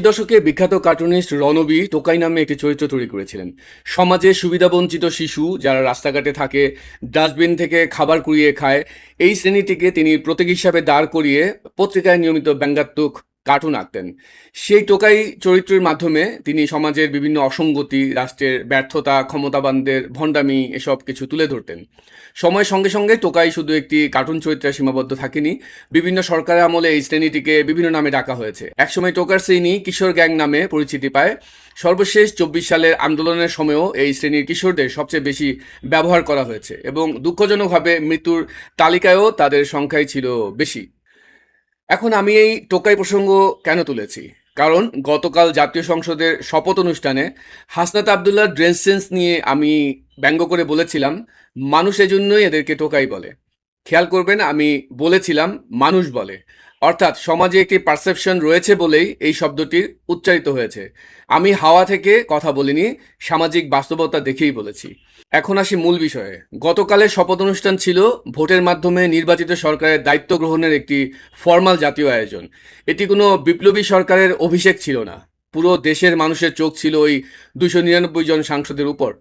দশকে বিখ্যাত কার্টুনিস্ট রণবীর টোকাই নামে একটি চরিত্র তৈরি করেছিলেন। সমাজে সুবিধাবঞ্চিত শিশু যারা রাস্তাঘাটে থাকে, ডাস্টবিন থেকে খাবার কুড়িয়ে খায়, এই শ্রেণীটিকে তিনি প্রতীক হিসাবে দাঁড় করিয়ে পত্রিকায় নিয়মিত ব্যঙ্গাত্মক কার্টুন আঁকতেন। সেই টোকাই চরিত্রের মাধ্যমে তিনি সমাজের বিভিন্ন অসঙ্গতি, রাষ্ট্রের ব্যর্থতা, ক্ষমতাবানদের ভণ্ডামি এসব কিছু তুলে ধরতেন। সময়ের সঙ্গে সঙ্গে টোকাই শুধু একটি কার্টুন চরিত্রে সীমাবদ্ধ থাকেনি, বিভিন্ন সরকারের আমলে এই শ্রেণীটিকে বিভিন্ন নামে ডাকা হয়েছে। একসময় টোকার শ্রেণী কিশোর গ্যাং নামে পরিচিতি পায়। সর্বশেষ 24 সালের আন্দোলনের সময়ও এই শ্রেণীর কিশোরদের সবচেয়ে বেশি ব্যবহার করা হয়েছে এবং দুঃখজনকভাবে মৃত্যুর তালিকায়ও তাদের সংখ্যাই ছিল বেশি। এখন আমি এই টোকাই প্রসঙ্গ কেন তুলেছি? কারণ গতকাল জাতীয় সংসদের শপথ অনুষ্ঠানে হাসনাত আবদুল্লাহ ড্রেস সেন্স নিয়ে আমি ব্যঙ্গ করে বলেছিলাম, মানুষ এজন্যই এদেরকে টোকাই বলে। খেয়াল করবেন, আমি বলেছিলাম মানুষ বলে, অর্থাৎ সমাজে একটি পারসেপশন রয়েছে বলেই এই শব্দটি উচ্চারিত হয়েছে। আমি হাওয়া থেকে কথা বলিনি, সামাজিক বাস্তবতা দেখেই বলেছি। এখন আসি মূল বিষয়ে। গতকালের শপথ অনুষ্ঠান ছিল ভোটের মাধ্যমে নির্বাচিত সরকারের দায়িত্ব গ্রহণের একটি ফর্মাল জাতীয় আয়োজন। এটি কোনো বিপ্লবী সরকারের অভিষেক ছিল না। পুরো দেশের মানুষের চোখ ছিল ওই 299 জন সাংসদের উপর।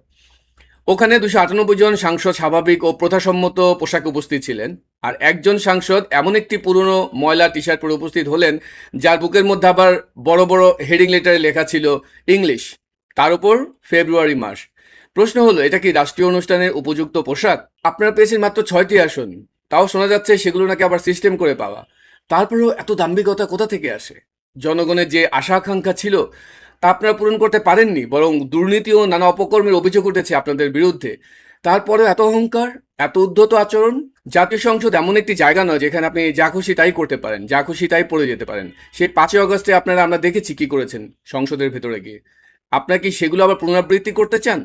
ওখানে 298 জন সাংসদ স্বাভাবিক ও প্রথাসম্মত পোশাকে উপস্থিত ছিলেন, আর একজন সাংসদ এমন একটি পুরনো ময়লা টি শার্ট পরে উপস্থিত হলেন যার বুকের মধ্যে আবার বড় বড় হেডিং লেটারে লেখা ছিল ইংলিশ, তার উপর ফেব্রুয়ারি মাস। প্রশ্ন হলো, এটা কি রাষ্ট্রীয় অনুষ্ঠানের উপযুক্ত পোশাক? আপনারা পেয়েছেন মাত্র 6টি আসন, তাও শোনা যাচ্ছে সেগুলো নাকি আবার সিস্টেম করে পাওয়া। তারপরেও এত দাম্ভিকতা কোথা থেকে আসে? জনগণের যে আশা আকাঙ্ক্ষা ছিল তা আপনারা পূরণ করতে পারেননি, বরং দুর্নীতি ও নানা অপকর্মের অভিযোগ উঠেছে আপনাদের বিরুদ্ধে। তারপরেও এত অহংকার, এত উদ্ধত আচরণ। জাতীয় সংসদ এমন একটি জায়গা নয় যেখানে আপনি যা খুশি তাই করতে পারেন, যা খুশি তাই পড়ে যেতে পারেন। সেই 5ই অগস্টে আমরা দেখেছি কি করেছেন সংসদের ভেতরে গিয়ে। আপনারা কি সেগুলো আবার পুনরাবৃত্তি করতে চান?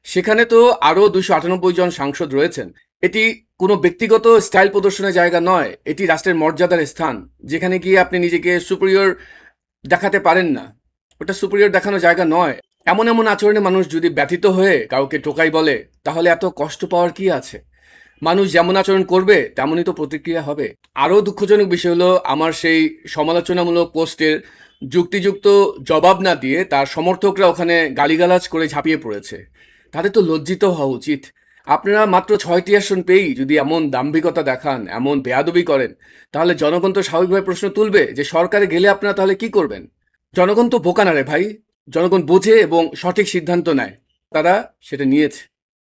সেখানে তো আরও 298 জন সাংসদ রয়েছেন। এটি কোনো ব্যক্তিগত স্টাইল প্রদর্শনের জায়গা নয়, এটি রাষ্ট্রের মর্যাদার স্থান, যেখানে গিয়ে আপনি নিজেকে সুপিরিয়র দেখাতে পারেন না। ওটা সুপিরিয়র দেখানোর জায়গা নয়। এমন এমন আচরণে মানুষ যদি ব্যথিত হয়ে কাউকে টোকাই বলে, তাহলে এত কষ্ট পাওয়ার কি আছে? মানুষ যেমন আচরণ করবে তেমনই তো প্রতিক্রিয়া হবে। আরও দুঃখজনক বিষয় হলো, আমার সেই সমালোচনামূলক পোস্টের যুক্তিযুক্ত জবাব না দিয়ে তার সমর্থকরা ওখানে গালিগালাজ করে ঝাঁপিয়ে পড়েছে। তাদের তো লজ্জিত হওয়া উচিত। আপনারা মাত্র 6টি আসন পেয়েই যদি এমন দাম্ভিকতা দেখান, এমন বেয়াদবি করেন, তাহলে জনগণ তো স্বাভাবিকভাবে প্রশ্ন তুলবে যে সরকারে গেলে আপনারা তাহলে কি করবেন? জনগণ তো বোকা না রে ভাই। জনগণ বোঝে এবং সঠিক সিদ্ধান্ত নেয়। তারা সেটা নিয়েছে।